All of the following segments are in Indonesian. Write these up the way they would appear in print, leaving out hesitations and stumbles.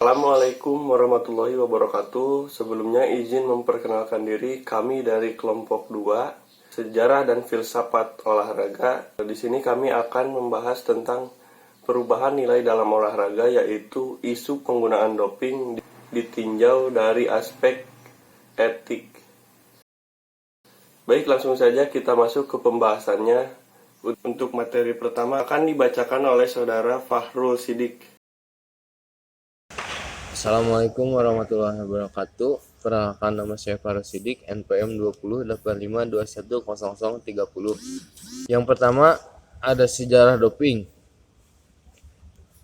Assalamualaikum warahmatullahi wabarakatuh. Sebelumnya izin memperkenalkan diri, kami dari kelompok 2 Sejarah dan Filsafat Olahraga. Di sini kami akan membahas tentang perubahan nilai dalam olahraga, yaitu isu penggunaan doping ditinjau dari aspek etik. Baik, langsung saja kita masuk ke pembahasannya. Untuk materi pertama akan dibacakan oleh Saudara Fahrul Sidik. Assalamualaikum warahmatullahi wabarakatuh. Perkenalkan, nama saya Fahrul Sidik, NPM 2085210030. Yang pertama, ada sejarah doping.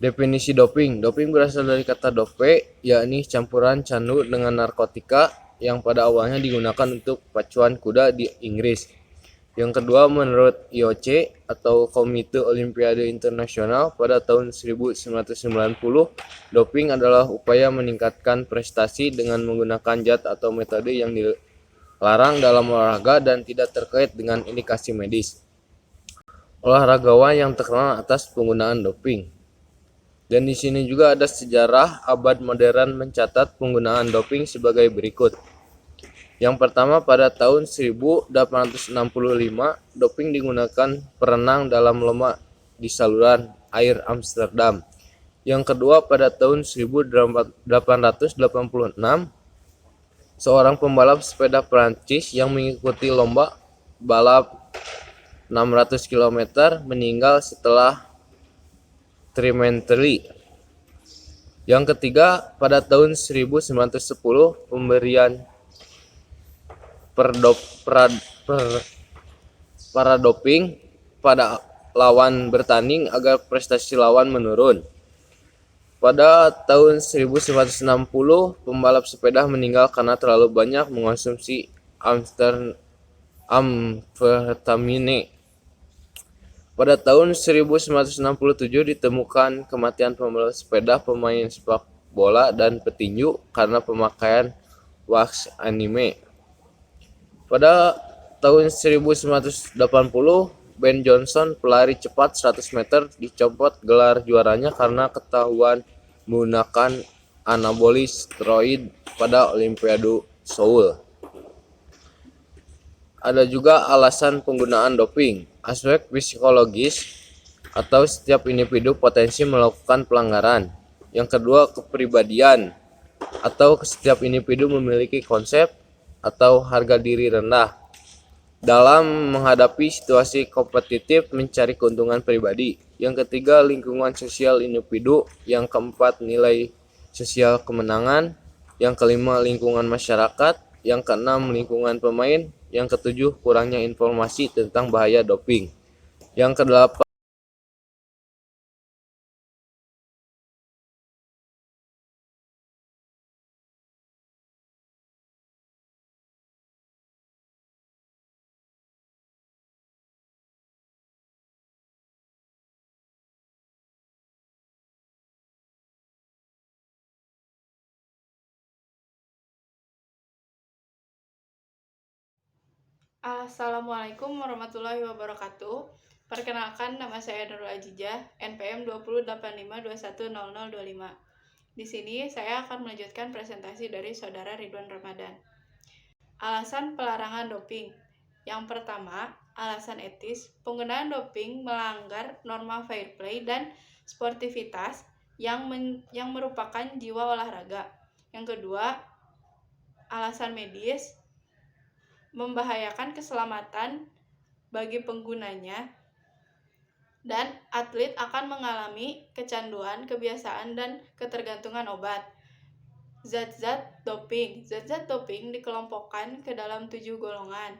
Definisi doping. Doping berasal dari kata dope, yakni campuran candu dengan narkotika yang pada awalnya digunakan untuk pacuan kuda di Inggris. Yang kedua, menurut IOC atau Komite Olimpiade Internasional, pada tahun 1990, doping adalah upaya meningkatkan prestasi dengan menggunakan zat atau metode yang dilarang dalam olahraga dan tidak terkait dengan indikasi medis. Olahragawan yang terkenal atas penggunaan doping. Dan di sini juga ada sejarah abad modern mencatat penggunaan doping sebagai berikut. Yang pertama, pada tahun 1865, doping digunakan perenang dalam lomba di saluran air Amsterdam. Yang kedua, pada tahun 1886, seorang pembalap sepeda Prancis yang mengikuti lomba balap 600 km meninggal setelah trimetri. Yang ketiga, pada tahun 1910, pemberian doping pada lawan bertanding agar prestasi lawan menurun. Pada tahun 1960, pembalap sepeda meninggal karena terlalu banyak mengonsumsi amfetamine. Pada tahun 1967 ditemukan kematian pembalap sepeda, pemain sepak bola, dan petinju karena pemakaian wax anime. Pada tahun 1980, Ben Johnson, pelari cepat 100 meter, dicopot gelar juaranya karena ketahuan menggunakan anabolis steroid pada Olimpiade Seoul. Ada juga alasan penggunaan doping. Aspek psikologis atau setiap individu potensi melakukan pelanggaran. Yang kedua, kepribadian atau setiap individu memiliki konsep atau harga diri rendah dalam menghadapi situasi kompetitif mencari keuntungan pribadi. Yang ketiga, lingkungan sosial individu. Yang keempat, nilai sosial kemenangan. Yang kelima, lingkungan masyarakat. Yang keenam, lingkungan pemain. Yang ketujuh, kurangnya informasi tentang bahaya doping. Yang kedelapan, Assalamualaikum warahmatullahi wabarakatuh. Perkenalkan, nama saya Nurul Ajijah, NPM 2085210025. Di sini saya akan melanjutkan presentasi dari Saudara Ridwan Ramadan. Alasan pelarangan doping. Yang pertama, alasan etis. Penggunaan doping melanggar norma fair play dan sportivitas yang merupakan jiwa olahraga. Yang kedua, alasan medis, membahayakan keselamatan bagi penggunanya, dan atlet akan mengalami kecanduan, kebiasaan, dan ketergantungan obat. Zat-zat doping. Zat-zat doping dikelompokkan ke dalam 7 golongan,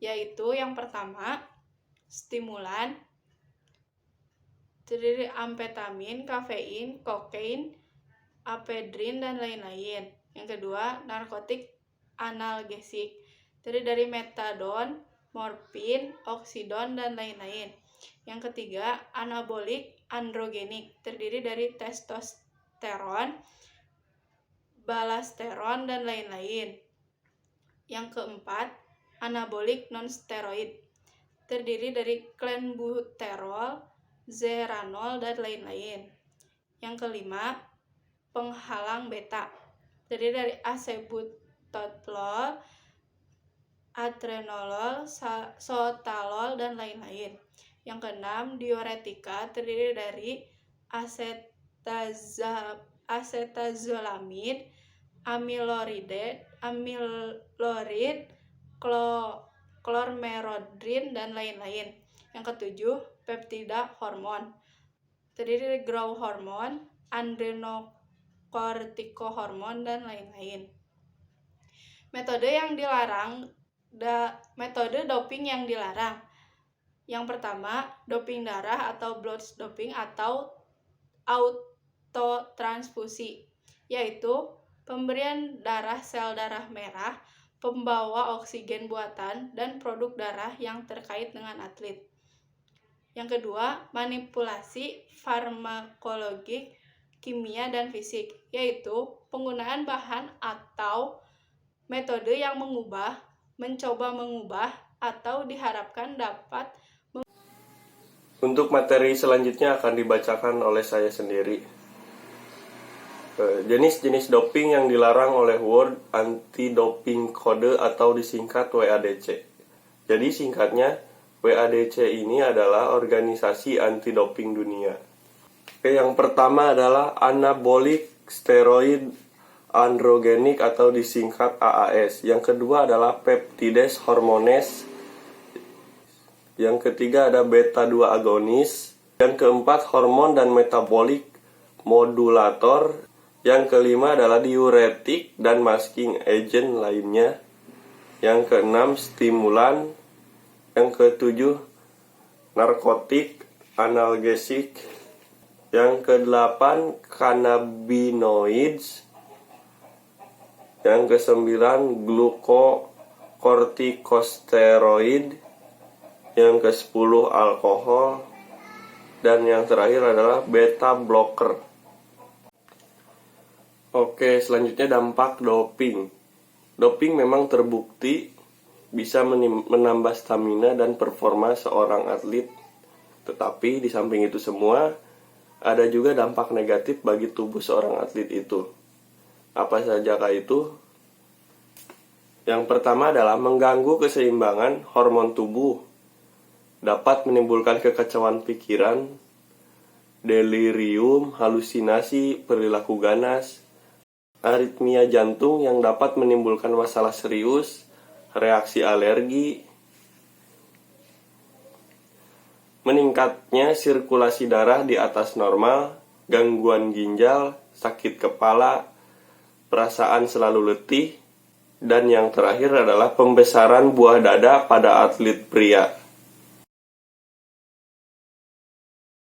yaitu yang pertama, stimulan, terdiri amfetamin, kafein, kokain, apedrin, dan lain-lain. Yang kedua, narkotik analgesik, terdiri dari metadon, morfin, oksidon, dan lain-lain. Yang ketiga, anabolik androgenik, terdiri dari testosteron, balasteron, dan lain-lain. Yang keempat, anabolik non-steroid, terdiri dari klenbuterol, zeranol, dan lain-lain. Yang kelima, penghalang beta, terdiri dari asebutolol, atrenolol, sotalol, dan lain-lain. Yang keenam, diuretika terdiri dari asetazolamid, amilorid, klormerodrin, dan lain-lain. Yang ketujuh, peptida hormon, terdiri dari growth hormon, adrenokortikohormon, dan lain-lain. Metode doping yang dilarang. Yang pertama, doping darah atau blood doping atau autotransfusi, yaitu pemberian darah sel darah merah, pembawa oksigen buatan, dan produk darah yang terkait dengan atlet. Yang kedua, manipulasi farmakologik, kimia, dan fisik, yaitu penggunaan bahan atau metode yang mencoba mengubah, atau diharapkan dapat. Untuk materi selanjutnya akan dibacakan oleh saya sendiri. Jenis-jenis doping yang dilarang oleh World Anti-Doping Code atau disingkat WADC. Jadi singkatnya, WADC ini adalah organisasi anti-doping dunia. Yang pertama adalah anabolic steroid androgenik atau disingkat AAS. Yang kedua adalah peptides hormones. Yang ketiga ada beta-2 agonis. Yang keempat hormon dan metabolic modulator. Yang kelima adalah diuretik dan masking agent lainnya. Yang keenam stimulan. Yang ketujuh narkotik, analgesik. Yang kedelapan cannabinoids. Yang kesembilan glukokortikosteroid. Yang ke-10 alkohol, dan yang terakhir adalah beta blocker. Oke, selanjutnya dampak doping. Doping memang terbukti bisa menambah stamina dan performa seorang atlet. Tetapi di samping itu semua, ada juga dampak negatif bagi tubuh seorang atlet itu. Apa sajakah itu? Yang pertama adalah mengganggu keseimbangan hormon tubuh. Dapat menimbulkan kekacauan pikiran, delirium, halusinasi, perilaku ganas, aritmia jantung yang dapat menimbulkan masalah serius, reaksi alergi, meningkatnya sirkulasi darah di atas normal, gangguan ginjal, sakit kepala, perasaan selalu letih, dan yang terakhir adalah pembesaran buah dada pada atlet pria.